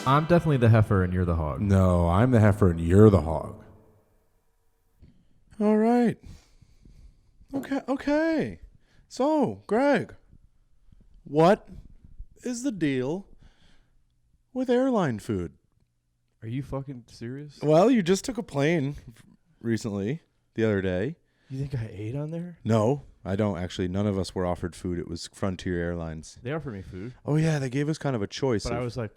I'm definitely the heifer and you're the hog. No, I'm the heifer and you're the hog. All right. Okay. So, Greg, what is the deal with airline food? Are you fucking serious? Well, you just took a plane recently, the other day. You think I ate on there? No, I don't actually. None of us were offered food. It was Frontier Airlines. They offered me food. Oh, yeah, they gave us kind of a choice. But I was like...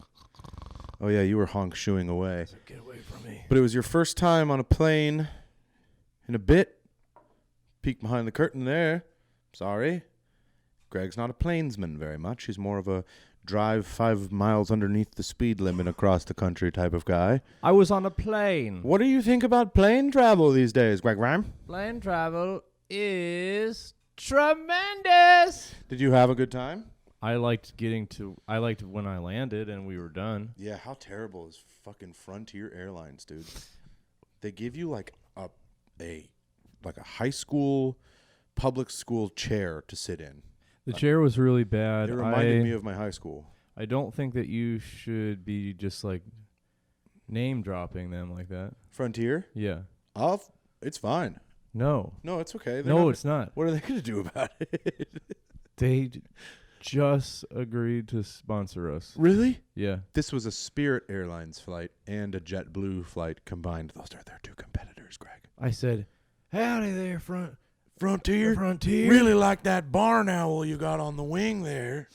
Oh, yeah, you were honk-shooing away. So get away from me. But it was your first time on a plane in a bit. Peek behind the curtain there. Sorry. Greg's not a plainsman very much. He's more of a drive 5 miles underneath the speed limit across the country type of guy. I was on a plane. What do you think about plane travel these days, Greg Ram? Plane travel is tremendous. Did you have a good time? I liked when I landed and we were done. Yeah, how terrible is fucking Frontier Airlines, dude? They give you like a high school, public school chair to sit in. The chair was really bad. It reminded me of my high school. I don't think that you should be just like name dropping them like that. Frontier? Yeah. It's fine. No, it's okay. it's not. What are they going to do about it? They just agreed to sponsor us. Really? Yeah. This was a Spirit Airlines flight and a JetBlue flight combined. Those are their two competitors, Greg. I said, howdy there, Frontier? Frontier. Really like that barn owl you got on the wing there.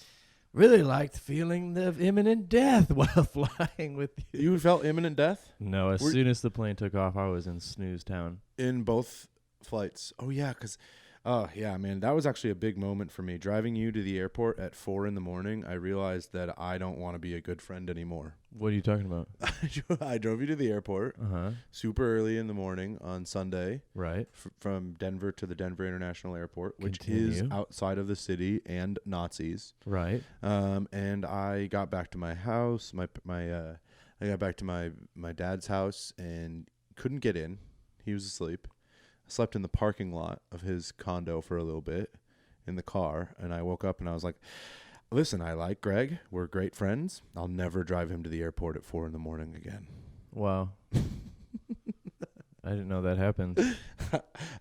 Really liked feeling the imminent death while flying with you. You felt imminent death? No, as soon as the plane took off, I was in snooze town. In both flights. Oh, yeah, because... Oh, yeah, man, that was actually a big moment for me. Driving you to the airport at 4 a.m, I realized that I don't want to be a good friend anymore. What are you talking about? I drove you to the airport super early in the morning on Sunday. Right. From Denver to the Denver International Airport, which Continue. is outside of the city and Nazis. Right. And I got back to my house. I got back to my dad's house and couldn't get in. He was asleep. Slept in the parking lot of his condo for a little bit in the car, and I woke up and I was like, listen, I like Greg. We're great friends. I'll never drive him to the airport at 4 a.m. again. Wow. I didn't know that happened.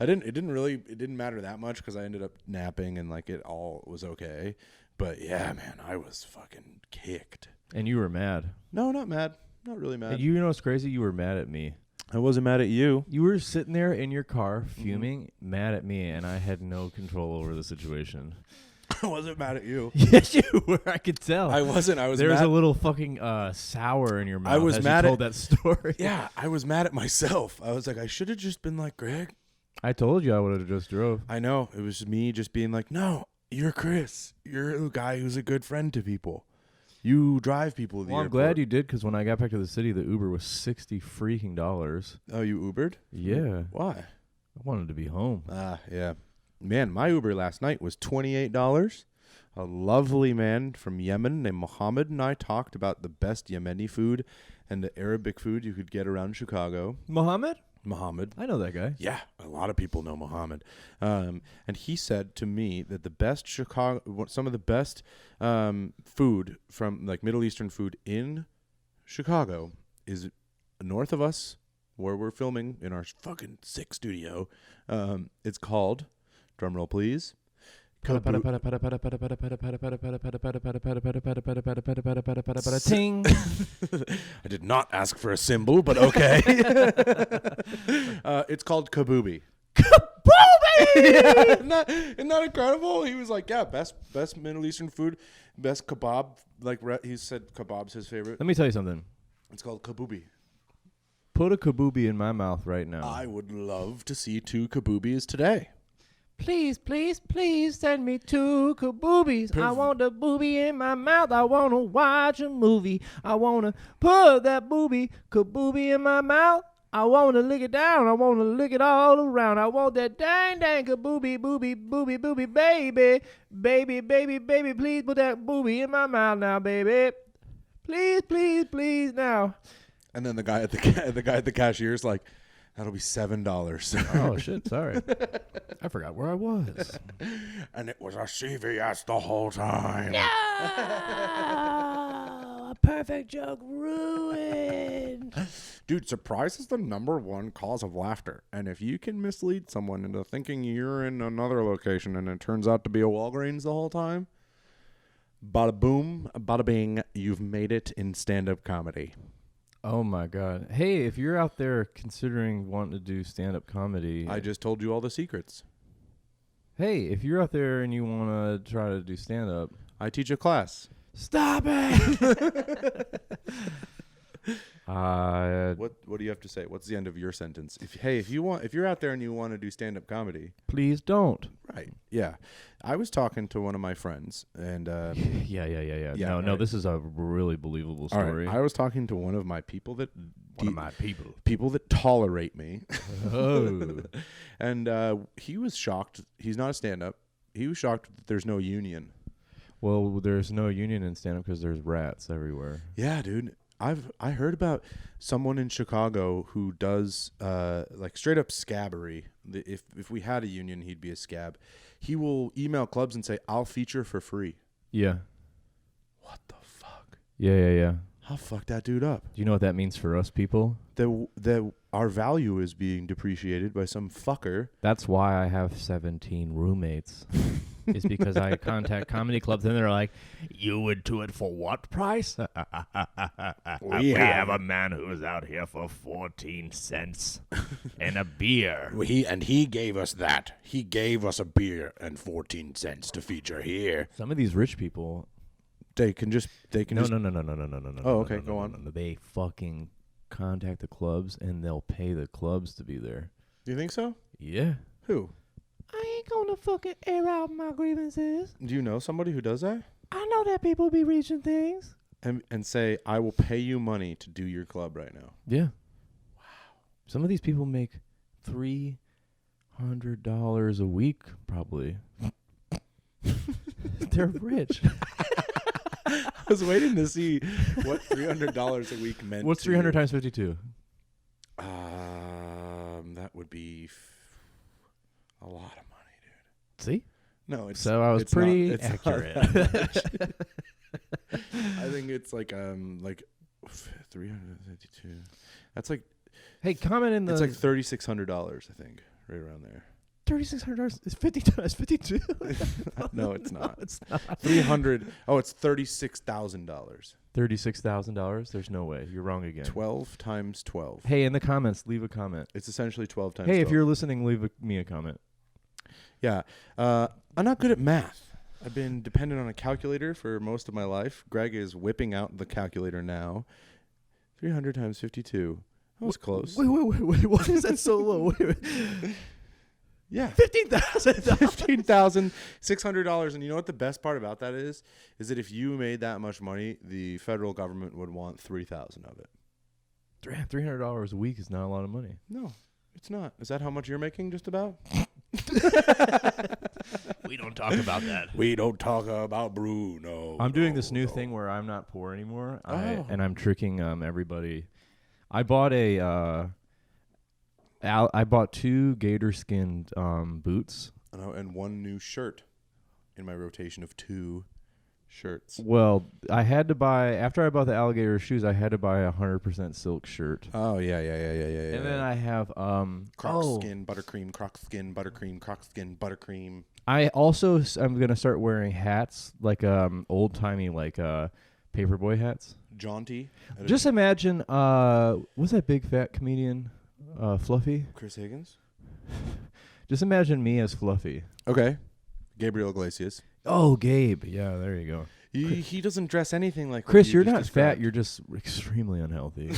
It didn't matter that much because I ended up napping and like it all was okay. But yeah, man, I was fucking kicked. And you were mad. No, not mad. Not really mad. And you know what's crazy? You were mad at me. I wasn't mad at you. You were sitting there in your car fuming, mad at me, and I had no control over the situation. I wasn't mad at you. Yes, you were. I could tell. I wasn't. I was There was mad. a little fucking sour in your mouth I was as mad you told that story. Yeah, I was mad at myself. I was like, I should have just been like, Greg. I told you I would have just drove. I know. It was me just being like, no, you're Chris. You're a guy who's a good friend to people. You drive people to the airport. I'm glad you did, because when I got back to the city, the Uber was $60 freaking. Oh, you Ubered? Yeah. Why? I wanted to be home. Yeah. Man, my Uber last night was $28. A lovely man from Yemen named Mohammed and I talked about the best Yemeni food and the Arabic food you could get around Chicago. Mohammed? I know that guy. Yeah, a lot of people know Mohammed. And he said to me that the best some of the best food from like Middle Eastern food in Chicago is north of us, where we're filming in our fucking sick studio. It's called, drumroll please, Ting. I did not ask for a symbol, but okay. It's called Kaboobi. Yeah, isn't that incredible? He was like, yeah, best Middle Eastern food, best kebab. Like he said, kebab's his favorite. Let me tell you something. It's called Kaboobi. Put a kaboobi in my mouth right now. I would love to see 2 kaboobis today. Please, please, please send me 2 kaboobies. I want a booby in my mouth. I want to watch a movie. I want to put that kabooby in my mouth. I want to lick it down. I want to lick it all around. I want that dang kabooby, booby, baby. Baby, baby, baby, please put that booby in my mouth now, baby. Please, please, please now. And then the guy at the cashier is like, That'll be $7. Oh, shit. Sorry. I forgot where I was. And it was a CVS the whole time. No! A perfect joke ruined. Dude, surprise is the #1 cause of laughter. And if you can mislead someone into thinking you're in another location and it turns out to be a Walgreens the whole time, bada boom, bada bing, you've made it in stand-up comedy. Oh, my God. Hey, if you're out there considering wanting to do stand-up comedy. I just told you all the secrets. Hey, if you're out there and you want to try to do stand-up. I teach a class. Stop it! What do you have to say? What's the end of your sentence? If you're out there and you want to do stand-up comedy, please don't. Right. Yeah. I was talking to one of my friends and Yeah. Yeah, No, this is a really believable story. I was talking to one of my people that people that tolerate me. Oh. And he was shocked. He's not a stand-up. He was shocked that there's no union. Well, there's no union in stand-up because there's rats everywhere. Yeah, dude. I heard about someone in Chicago who does like straight up scabbery. If we had a union, he'd be a scab. He will email clubs and say, "I'll feature for free." Yeah. What the fuck? Yeah. I'll fuck that dude up. Do you know what that means for us people? That our value is being depreciated by some fucker. That's why I have 17 roommates. Is because I contact comedy clubs and they're like, "You would do it for what price?" We have a man who's out here for 14 cents and a beer. He gave us that. He gave us a beer and 14 cents to feature here. Some of these rich people, They can just. no. Oh, okay, go on. They fucking contact the clubs and they'll pay the clubs to be there. Do you think so? Yeah. Who? I ain't gonna fucking air out my grievances. Do you know somebody who does that? I know that people be reaching things. And say, "I will pay you money to do your club right now." Yeah. Wow. Some of these people make $300 a week, probably. They're rich. I was waiting to see what $300 a week meant. What's 300 times 52? That would be a lot of money, dude. See? No, it's so I was pretty accurate. I think it's like 352. That's like. Hey, comment in the. It's like $3,600, I think, right around there. $3,600 is 50 times 52. No, it's not. No, it's not. 300. Oh, it's $36,000. $36,000. There's no way. You're wrong again. 12 times 12. Hey, in the comments, leave a comment. It's essentially 12 times. Hey, 12. if you're listening, leave me a comment. Yeah, I'm not good at math. I've been dependent on a calculator for most of my life. Greg is whipping out the calculator now. 300 times 52. That was close. Wait. What is that so low? Wait. Yeah. $15,000. $15,600. And you know what the best part about that is? Is that if you made that much money, the federal government would want $3,000 of it. $300 a week is not a lot of money. No, it's not. Is that how much you're making just about? We don't talk about that. We don't talk about Bruno. I'm doing this new thing where I'm not poor anymore. And I'm tricking everybody. I bought I bought 2 gator skinned boots. And one new shirt in my rotation of 2 shirts. Well, I had to buy, after I bought the alligator shoes, I had to buy a 100% silk shirt. Oh, yeah. And then I have Croc skin, buttercream, croc skin, buttercream, croc skin, buttercream. I also I'm going to start wearing hats, like old-timey like paperboy hats. Jaunty. Just imagine what's that big fat comedian Fluffy? Chris Higgins? Just imagine me as Fluffy. Okay. Gabriel Iglesias. Oh, Gabe. Yeah, there you go. He doesn't dress anything like Chris, what you're just not described. fat. You're just extremely unhealthy.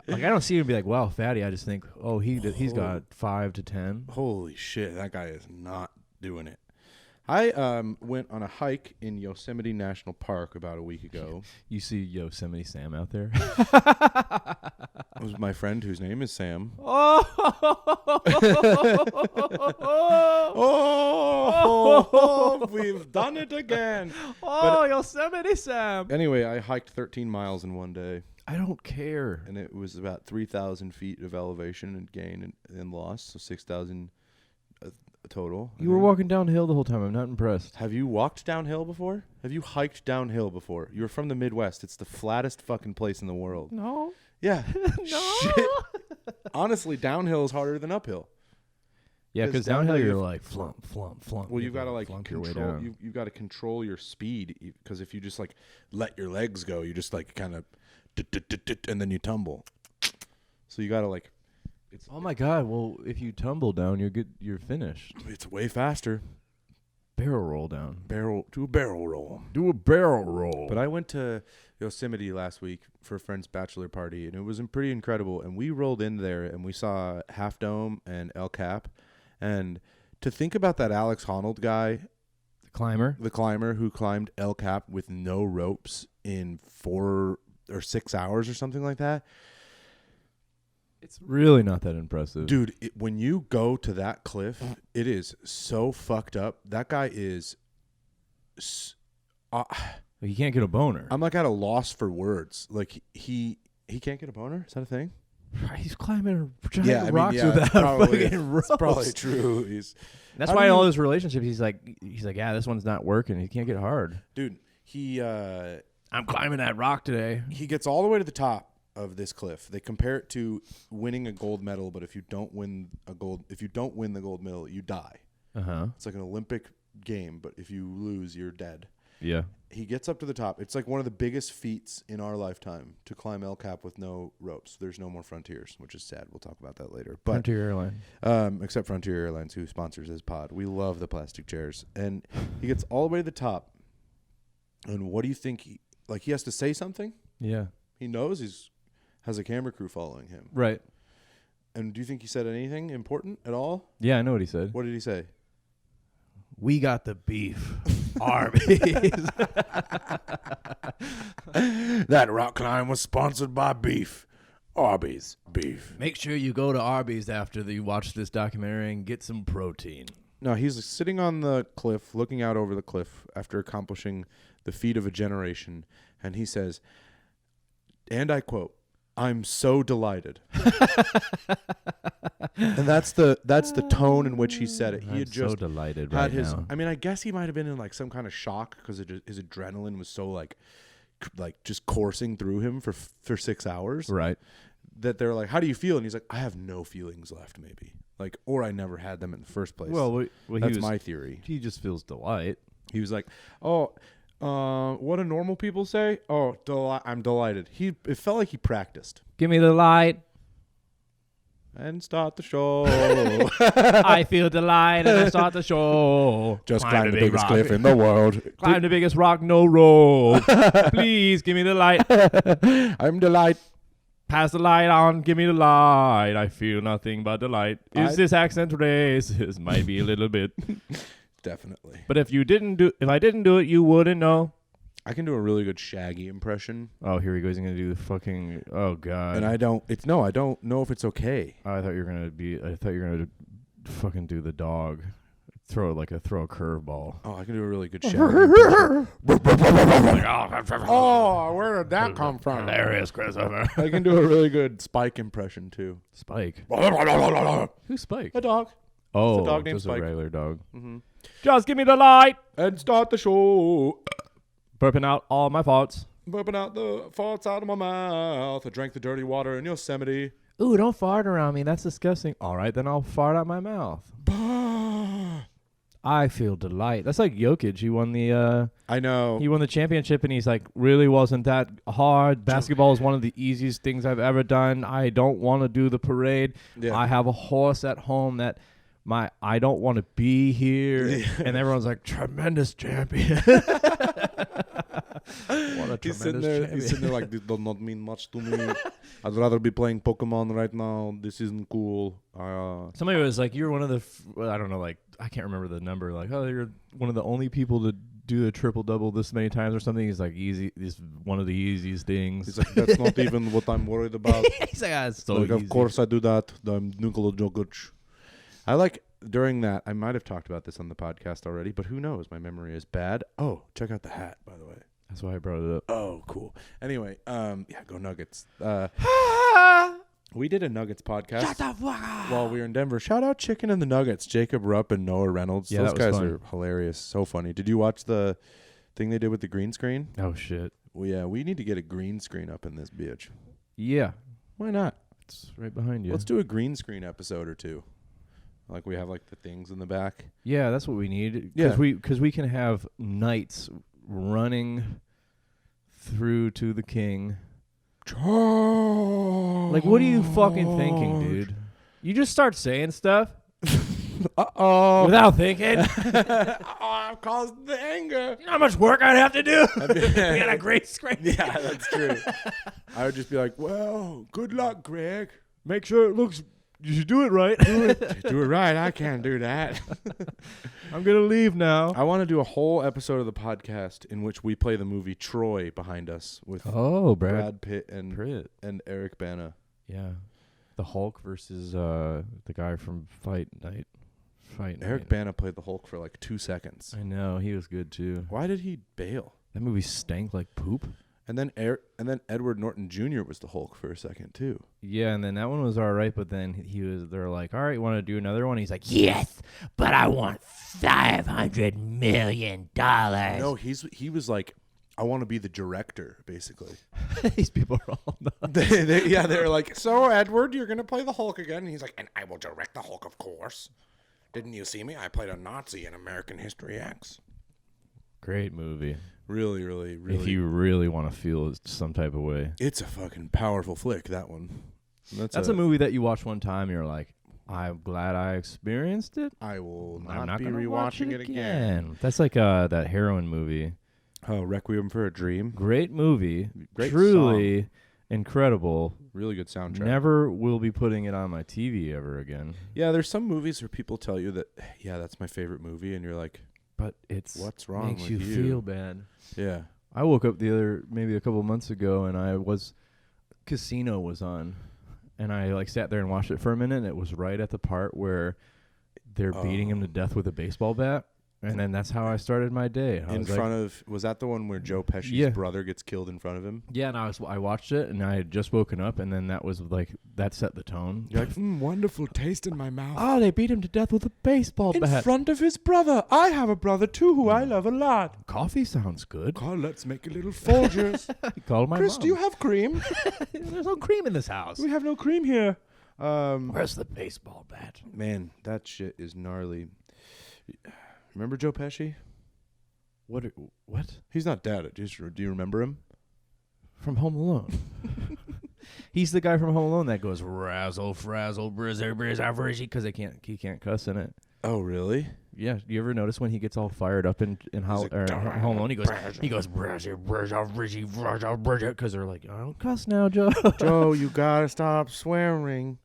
Like, I don't see him be like, wow, fatty. I just think, oh, he's got 5 to 10. Holy shit, that guy is not doing it. I went on a hike in Yosemite National Park about a week ago. You see Yosemite Sam out there? It was my friend whose name is Sam. Oh, we've done it again. Oh, Yosemite Sam. Anyway, I hiked 13 miles in one day, I don't care. and it was about 3,000 feet of elevation and gain and loss, so 6,000 total. You were walking downhill the whole time. I'm not impressed. Have you walked downhill before? Have you hiked downhill before? You're from the Midwest. It's the flattest fucking place in the world. No. Yeah. No. Shit. Honestly, downhill is harder than uphill. Yeah, 'Cause because downhill downhill you're you- like flump, flump, flump. Well, you've got to like flunk your way control. down. You've got to control your speed because if you just like let your legs go, you just like kind of, and then you tumble. So you got to like. Oh my God! Well, if you tumble down, you're good. You're finished. It's way faster. Barrel roll down. Do a barrel roll. Do a barrel roll. But I went to Yosemite last week for a friend's bachelor party, and it was pretty incredible. And we rolled in there, and we saw Half Dome and El Cap. And to think about that Alex Honnold guy, the climber who climbed El Cap with no ropes in 4 or 6 hours or something like that. It's really not that impressive, Dude, when you go to that cliff, it is so fucked up. That guy is... You can't get a boner. I'm like at a loss for words. Like he can't get a boner? Is that a thing? He's climbing giant rocks yeah, without probably, fucking ropes. it's probably true. That's why in all his relationships, he's like, yeah, this one's not working. He can't get hard. Dude, I'm climbing that rock today. he gets all the way to the top of this cliff. They compare it to winning a gold medal, but if you don't win the gold medal, you die. It's like an Olympic game, but if you lose, you're dead. Yeah. He gets up to the top. It's like one of the biggest feats in our lifetime to climb El Cap with no ropes. There's no more Frontiers, which is sad. We'll talk about that later. But Frontier Airline. Except Frontier Airlines, who sponsors this pod. We love the plastic chairs. And he gets all the way to the top. And what do you think? He has to say something? Yeah. He knows has a camera crew following him. Right. And do you think he said anything important at all? Yeah, I know what he said. What did he say? We got the beef. Arby's. That rock climb was sponsored by beef. Arby's beef. Make sure you go to Arby's after you watch this documentary and get some protein. No, he's sitting on the cliff, looking out over the cliff after accomplishing the feat of a generation. And he says, and I quote, "I'm so delighted." And that's the tone in which he said it. He had just so delighted had right his. now. I mean, I guess he might have been in like some kind of shock because his adrenaline was so like just coursing through him for 6 hours. Right. That they're like, "How do you feel?" And he's like, "I have no feelings left, maybe." Like, or I never had them in the first place. Well, that's my theory. He just feels delight. He was like, "Oh, what do normal people say? Oh, I'm delighted." It felt like he practiced. Give me the light. And start the show. I feel delight and I start the show. Just climb the biggest cliff in the world. Climb the biggest rock, no rope. Please give me the light. I'm delight. Pass the light on, give me the light. I feel nothing but delight. Is this accent racist? Might be a little bit. Definitely. But if I didn't do it, you wouldn't know. I can do a really good Shaggy impression. Oh, here he goes. He's gonna do the fucking. Oh God. And I don't know if it's okay. I thought you were gonna fucking do the dog. Throw a curveball. Oh, I can do a really good Shaggy impression. Oh, where did that come from? Hilarious, Christopher. I can do a really good Spike impression too. Spike. Who's Spike? A dog. Oh, It's a dog named just Spike. a regular dog. Mm-hmm. Just give me the light. And start the show. Burping out all my thoughts. Burping out the farts out of my mouth. I drank the dirty water in Yosemite. Ooh, don't fart around me. That's disgusting. All right, then I'll fart out my mouth. I feel delight. That's like Jokic. He won the I know. He won the championship, and he's like, really wasn't that hard. Basketball is one of the easiest things I've ever done. I don't want to do the parade. Yeah. I have a horse at home that I don't want to be here. Yeah. And everyone's like, tremendous champion. What a He's sitting tremendous there like, this does not mean much to me. I'd rather be playing Pokemon right now. This isn't cool. Somebody was like, you're one of the, I don't know, like, I can't remember the number. Like, oh, you're one of the only people to do a triple double this many times or something. He's like, easy. This is one of the easiest things. He's like, that's not even what I'm worried about. He's like, it's so like, easy. of course I do that. I'm Nikola Jokic. I like during that. I might have talked about this on the podcast already, but who knows? My memory is bad. Oh, check out the hat, by the way. That's why I brought it up. Oh, cool. Anyway, yeah, go Nuggets. We did a Nuggets podcast Shut the fuck up. while we were in Denver. Shout out Chicken and the Nuggets, Jacob Rupp and Noah Reynolds. Yeah, Those that was guys fun. are hilarious. So funny. Did you watch the thing they did with the green screen? Oh shit. Well, yeah, we need to get a green screen up in this bitch. Yeah, Why not? it's right behind you. Let's do a green screen episode or two. Like we have like the things in the back. Yeah, that's what we need. Yeah. Because we can have knights running through to the king. Like, what are you fucking thinking, dude? You just start saying stuff Uh-oh. without thinking. I've caused the anger. You know how much work I'd have to do? We got a great screen. Yeah, that's true. I would just be like, well, good luck, Greg. Make sure it looks. You should do it right. Do it right. I can't do that. I'm gonna leave now. I want to do a whole episode of the podcast in which we play the movie Troy behind us with Oh, Brad Pitt and Pitt. Eric Bana. Yeah, the Hulk versus the guy from Fight Night. Eric Bana played the Hulk for like 2 seconds. I know, he was good too. Why did he bail? That movie stank like poop. And then Edward Norton Jr. was the Hulk for a second too. Yeah, and then that one was all right, but then they're like, all right, want to do another one? He's like, yes, but I want $500 million. No, he was like, I want to be the director, basically. These people are all nuts. they were like, so Edward, you're gonna play the Hulk again? And he's like, and I will direct the Hulk, of course. Didn't you see me? I played a Nazi in American History X. Great movie. Really, really, really. If you really want to feel some type of way. It's a fucking powerful flick, that one. That's a movie that you watch one time, you're like, I'm glad I experienced it. I will I'm not not be gonna watch rewatching it again. That's like that heroin movie. Oh, Requiem for a Dream. Great movie. Great Truly incredible. Really good soundtrack. Never will be putting it on my TV ever again. Yeah, there's some movies where people tell you that, yeah, that's my favorite movie, and you're like, But it's what's wrong makes with you you? feel bad. Yeah. I woke up maybe a couple months ago, and Casino was on, and I like sat there and watched it for a minute, and it was right at the part where they're beating him to death with a baseball bat. And then that's how I started my day. Was that the one where Joe Pesci's brother gets killed in front of him? Yeah, and I watched it, and I had just woken up, and then that was like, that set the tone. You're like, wonderful taste in my mouth. Oh, they beat him to death with a baseball bat. In front of his brother. I have a brother, too, who I love a lot. Coffee sounds good. Carl, let's make a little Folgers. Call my Chris, mom. do you have cream? There's no cream in this house. We have no cream here. Where's the baseball bat? Man, that shit is gnarly. Remember Joe Pesci? What? He's not dead. Do you remember him? From Home Alone. He's the guy from Home Alone that goes razzle frazzle brizzer because he can't cuss in it. Oh, really? Yeah. Do you ever notice when he gets all fired up in Home Alone? He goes because they're like, I don't cuss now, Joe. Joe, you gotta stop swearing.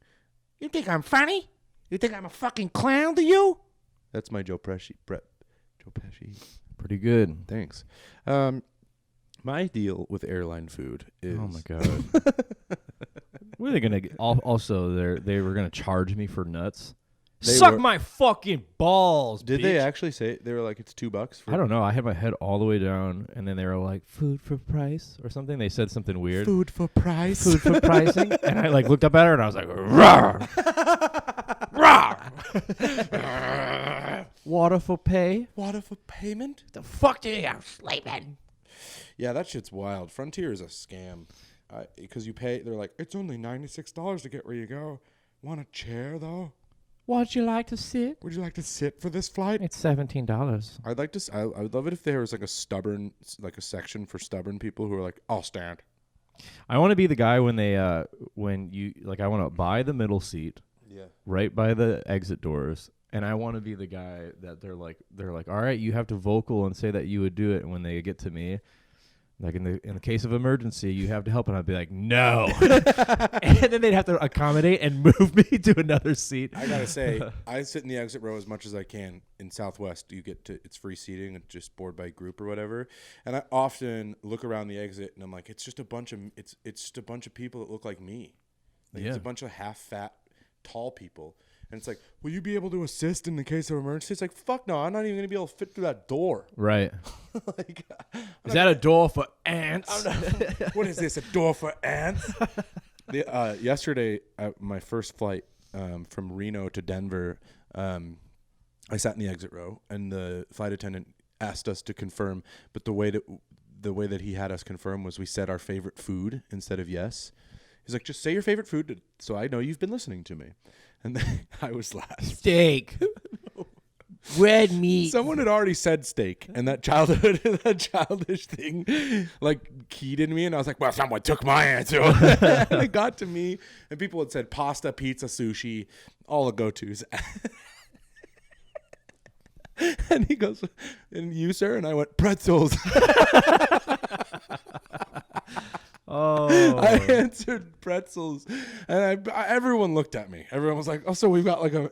You think I'm funny? You think I'm a fucking clown to you? That's my Joe Pesci. Joe Pesci. Pretty good. Thanks. My deal with airline food is. Oh my god. What are they gonna get? Also, they were gonna charge me for nuts. Suck my fucking balls. Did bitch. they actually say they were like it's $2? I don't know. I had my head all the way down, and then they were like, "Food for price" or something. They said something weird. Food for price. Food for pricing. And I like looked up at her, and I was like, "Rawr, rawr." Water for pay. Water for payment? The fuck do you think I'm sleeping? Yeah, that shit's wild. Frontier is a scam. Because you pay, they're like, it's only $96 to get where you go. Want a chair, though? Would you like to sit? Would you like to sit for this flight? It's $17. I'd like to. I would love it if there was like a section for stubborn people who are like, I'll stand. I want to be the guy when I want to buy the middle seat. Yeah. Right by the exit doors. And I want to be the guy that they're like, all right, you have to vocal and say that you would do it. And when they get to me, Like in the case of emergency, you have to help, and I'd be like, no, and then they'd have to accommodate and move me to another seat. I gotta say, I sit in the exit row as much as I can. In Southwest, it's free seating and just board by group or whatever. And I often look around the exit and I'm like, it's just a bunch of people that look like me. Like it's a bunch of half fat, tall people. And it's like, will you be able to assist in the case of emergency? It's like, fuck no, I'm not even gonna be able to fit through that door. Right. Like, is that a door for ants? What is this? A door for ants? Yesterday, my first flight from Reno to Denver, I sat in the exit row, and the flight attendant asked us to confirm. But the way that he had us confirm was we said our favorite food instead of yes. He's like, just say your favorite food, so I know you've been listening to me. And then I was last. Steak. Red meat. Someone had already said steak, and that childish thing, like keyed in me, and I was like, "Well, someone took my answer." And it got to me, and people had said pasta, pizza, sushi, all the go-tos. And he goes, "And you, sir?" And I went, "Pretzels." Oh, I answered pretzels, and everyone looked at me. Everyone was like, "Oh, so we've got like a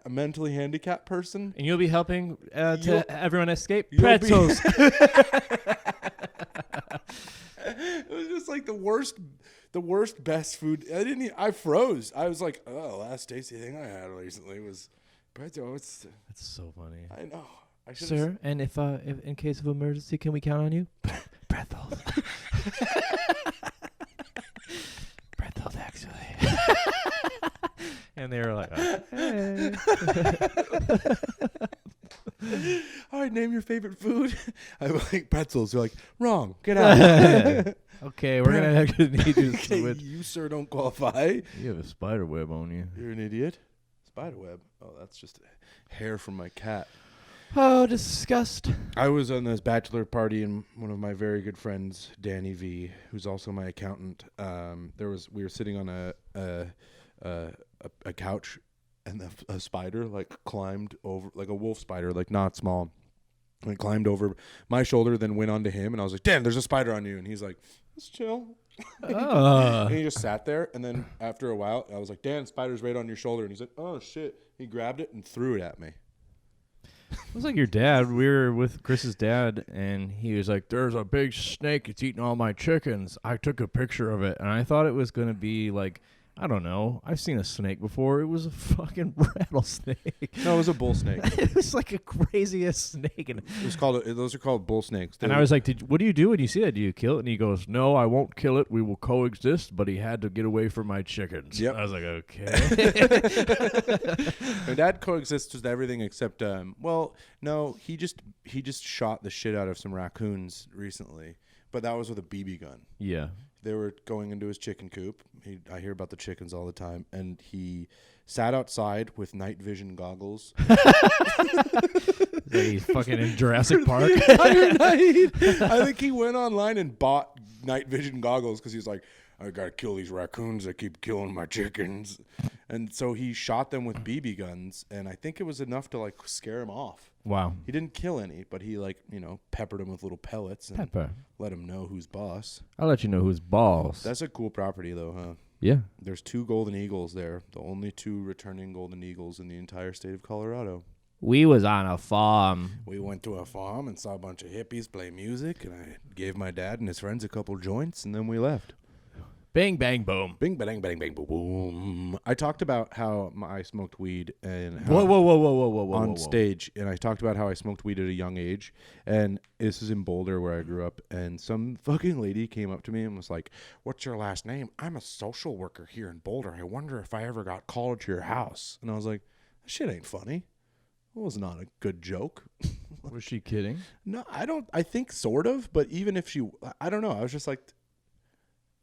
mentally handicapped person." and you'll be helping to everyone escape You'll pretzels. It was just like the worst best food. I froze. I was like, "Oh, last tasty thing I had recently was pretzels." That's so funny, I know. sir. And if in case of emergency, can we count on you? Pretzels. Pretzels, actually. And they were like, "Okay." All right, name your favorite food. I was like, pretzels. They're like, wrong. Get out. Okay, we're gonna actually need you to Okay, switch. you, sir, don't qualify. You have a spider web on you. You're an idiot. Spiderweb. Oh, that's just hair from my cat. Oh, disgust. I was on this bachelor party, and one of my very good friends, Danny V, who's also my accountant. We were sitting on a couch, and a spider like climbed over, like a wolf spider, like not small, and it climbed over my shoulder, then went onto him, and I was like, "Dan, there's a spider on you," and he's like, "Let's chill." And he just sat there, and then after a while, I was like, "Dan, spider's right on your shoulder," and he's like, "Oh shit!" He grabbed it and threw it at me. It was like your dad. We were with Chris's dad, and he was like, "There's a big snake. It's eating all my chickens." I took a picture of it, and I thought it was going to be like, I don't know. I've seen a snake before. It was a fucking rattlesnake. No, it was a bull snake. It was like a craziest snake. And It was called. Those are called bull snakes. I was like, what do you do when you see that? Do you kill it? And he goes, "No, I won't kill it. We will coexist." But he had to get away from my chickens. Yep. I was like, okay. My dad coexists with everything except. No, he just shot the shit out of some raccoons recently, but that was with a BB gun. Yeah. They were going into his chicken coop. I hear about the chickens all the time, and he sat outside with night vision goggles. He's fucking in Jurassic Park. Entire night. I think he went online and bought night vision goggles because he was like, "I gotta kill these raccoons that keep killing my chickens," and so he shot them with BB guns, and I think it was enough to like scare him off. Wow. He didn't kill any, but he peppered them with little pellets and Pepper. let him know who's boss. I'll let you know who's boss. That's a cool property though, huh? Yeah. There's 2 golden eagles there, the only 2 returning golden eagles in the entire state of Colorado. We was on a farm. We went to a farm and saw a bunch of hippies play music, and I gave my dad and his friends a couple joints, and then we left. Bing, bang, boom. Bing, bang, bang, bang, boom, boom. I talked about how I smoked weed and how Whoa. on stage, and I talked about how I smoked weed at a young age, and this is in Boulder where I grew up, and some fucking lady came up to me and was like, "What's your last name?" "I'm a social worker here in Boulder. I wonder if I ever got called to your house." And I was like, "That shit ain't funny. It was not a good joke." Was she kidding? No, I think sort of, but even if I don't know. I was just like,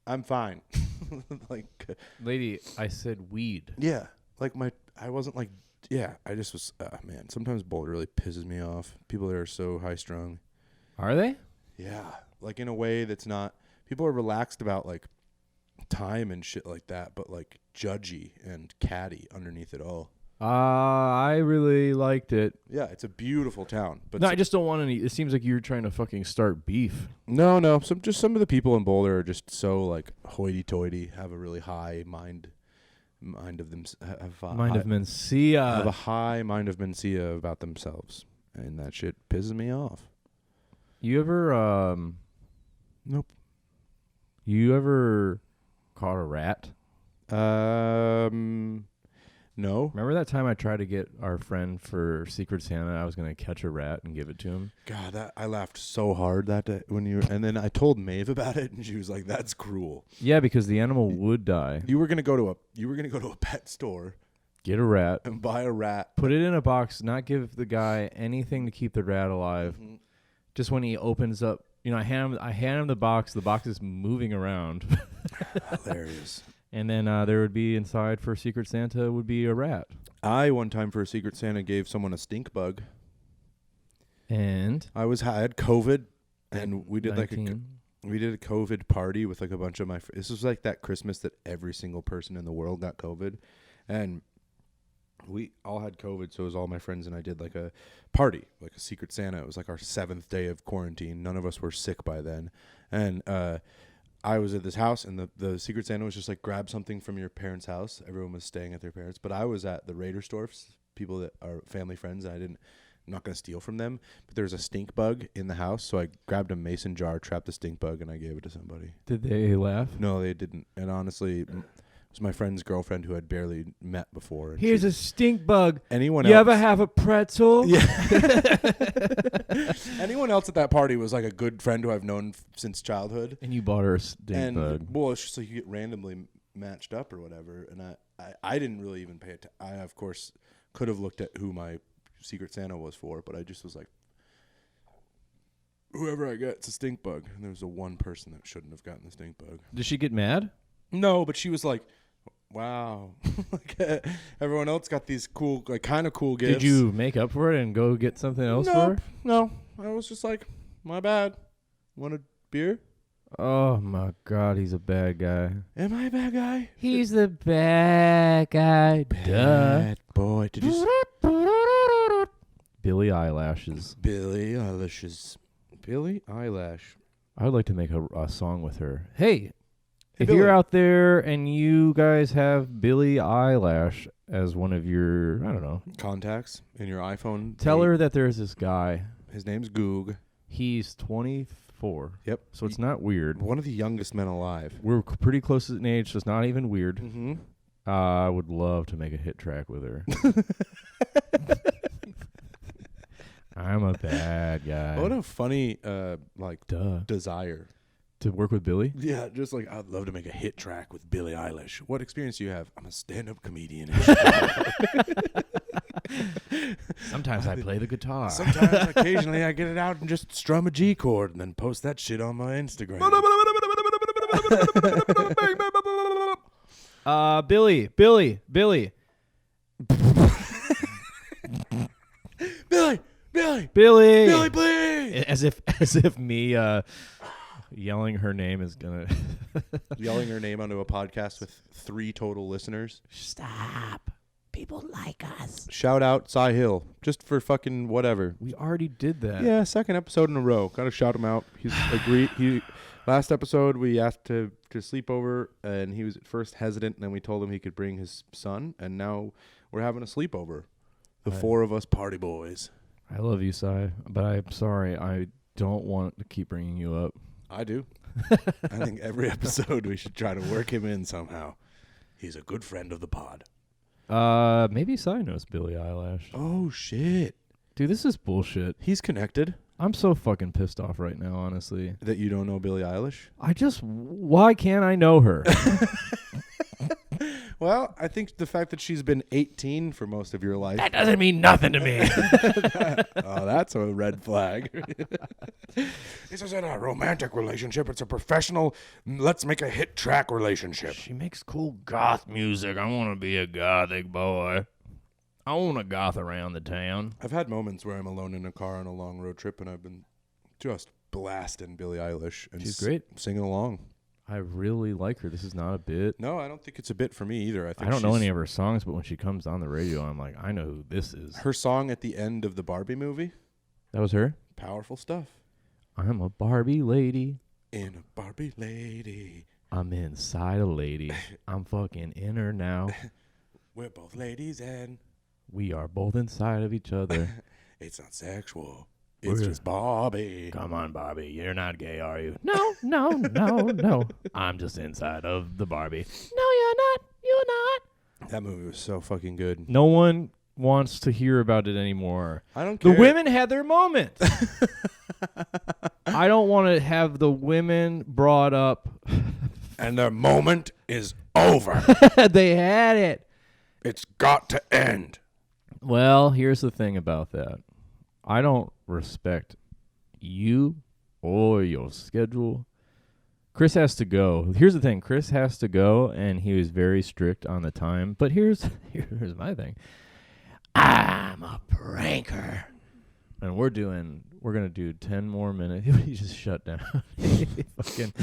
I'm fine. Like, Lady, I said weed. yeah, like I wasn't like, yeah, I just was, man, sometimes Boulder really pisses me off. People there are so high strung. Are they? Yeah. Like in a way that's not, people are relaxed about like time and shit like that, but like judgy and catty underneath it all. I really liked it. Yeah, it's a beautiful town. But No, I just don't want any. It seems like you're trying to fucking start beef. no. Some of the people in Boulder are just so like hoity-toity, have a really high mind of them. Mind of Mencia. Have a high mind of Mencia about themselves, and that shit pisses me off. You ever Nope. You ever caught a rat? No. Remember that time I tried to get our friend for Secret Santa? I was gonna catch a rat and give it to him. God, I laughed so hard that day when and then I told Maeve about it, and she was like, "That's cruel." Yeah, because the animal would die. You were gonna go to a pet store Get a rat, and buy a rat, put it in a box, not give the guy anything to keep the rat alive. Mm-hmm. Just when he opens up, I hand him the box. The box is moving around. Hilarious. And then there would be inside for Secret Santa would be a rat. I one time for a Secret Santa gave someone a stink bug. And I had COVID, and we did 19. we did a COVID party with like a bunch of my. This was like that Christmas that every single person in the world got COVID, and we all had COVID. So it was all my friends, and I did like a party, like a Secret Santa. It was like our 7th day of quarantine. None of us were sick by then, and I was at this house, and the Secret Santa was just like, grab something from your parents' house. Everyone was staying at their parents', but I was at the Raidersdorfs, people that are family friends, and I'm not going to steal from them, but there was a stink bug in the house, so I grabbed a mason jar, trapped the stink bug, and I gave it to somebody. Did they laugh? No, they didn't, and honestly, it was my friend's girlfriend who I'd barely met before. Here's a stink bug. Anyone You else? ever have a pretzel? Yeah. Anyone else at that party was like a good friend who I've known since childhood. And you bought her a stink bug. Well, it's just like you get randomly matched up or whatever. And I didn't really even pay attention. I, of course, could have looked at who my Secret Santa was for, but I just was like, whoever I get, it's a stink bug. And there was one person that shouldn't have gotten the stink bug. Did she get mad? No, but she was like, wow. Like, everyone else got these cool, like kind of cool gifts. Did you make up for it and go get something else for her? No. I was just like, my bad. Want a beer? Oh my God, he's a bad guy. Am I a bad guy? He's the bad guy. Bad boy. Did you see Billy Eyelashes. Billie Eilish's Billie Eyelash? I would like to make a song with her. Hey, if Billy. you're out there and you guys have Billie Eyelash as one of your, I don't know, Contacts in your iPhone. tell her that there's this guy. His name's Goog. He's 24. Yep. So it's not weird. One of the youngest men alive. We're pretty close in age, so it's not even weird. Mm-hmm. I would love to make a hit track with her. I'm a bad guy. What a funny, Duh. desire. To work with Billy? Yeah, just like, I'd love to make a hit track with Billie Eilish. What experience do you have? I'm a stand-up comedian. Sometimes I play the guitar. Sometimes, occasionally, I get it out and just strum a G chord and then post that shit on my Instagram. Billy. Billy! Billy, please! As if me yelling her name is gonna Yelling her name onto a podcast with 3 total listeners. Stop. People like us. Shout out Cy Hill, just for fucking whatever. We already did that. Yeah, 2nd episode in a row. Gotta shout him out. He's agreed. Last episode we asked to sleep over, and he was at first hesitant, and then we told him he could bring his son, and now we're having a sleepover. The 4 of us party boys. I love you, Cy, but I'm sorry. I don't want to keep bringing you up. I do. I think every episode we should try to work him in somehow. He's a good friend of the pod. Maybe Cy knows Billy Eyelash. Oh, shit. Dude, this is bullshit. He's connected. I'm so fucking pissed off right now, honestly. That you don't know Billie Eilish? Why can't I know her? Well, I think the fact that she's been 18 for most of your life. That doesn't mean nothing to me. Oh, that's a red flag. This isn't a romantic relationship. It's a professional, let's make a hit track relationship. She makes cool goth music. I want to be a gothic boy. I want to goth around the town. I've had moments where I'm alone in a car on a long road trip, and I've been just blasting Billie Eilish. And She's great. Singing along. I really like her. This is not a bit. No, I don't think it's a bit for me either. I think I don't know she's- any of her songs, but when she comes on the radio, I'm like, I know who this is. Her song at the end of the Barbie movie, That was her? powerful stuff. I'm a Barbie lady. In a Barbie lady, I'm inside a lady. I'm fucking in her now. we're both ladies and We are both inside of each other. it's not sexual. It's We're- just Barbie. Come on, Barbie. You're not gay, are you? No, no, no, no. I'm just inside of the Barbie. No, you're not. You're not. That movie was so fucking good. No one wants to hear about it anymore. I don't The care. women had their moment. I don't want to have the women brought up. And their moment is over. They had it. It's got to end. Well, here's the thing about that. I don't respect you or your schedule. Chris has to go. Here's the thing. Chris has to go, and he was very strict on the time. But here's my thing. I'm a pranker. And we're going to do 10 more minutes. He just shut down. He fucking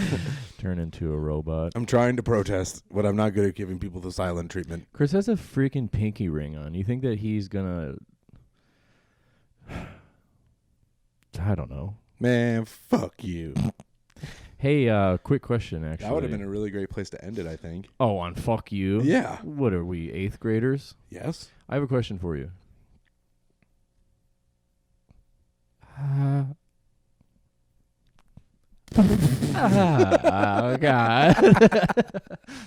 turn into a robot. I'm trying to protest, but I'm not good at giving people the silent treatment. Chris has a freaking pinky ring on. You think that he's going to... I don't know. Man, fuck you. Hey, quick question, actually. That would have been a really great place to end it, I think. Oh, on fuck you? Yeah. What are we, 8th graders? Yes. I have a question for you. Oh, God.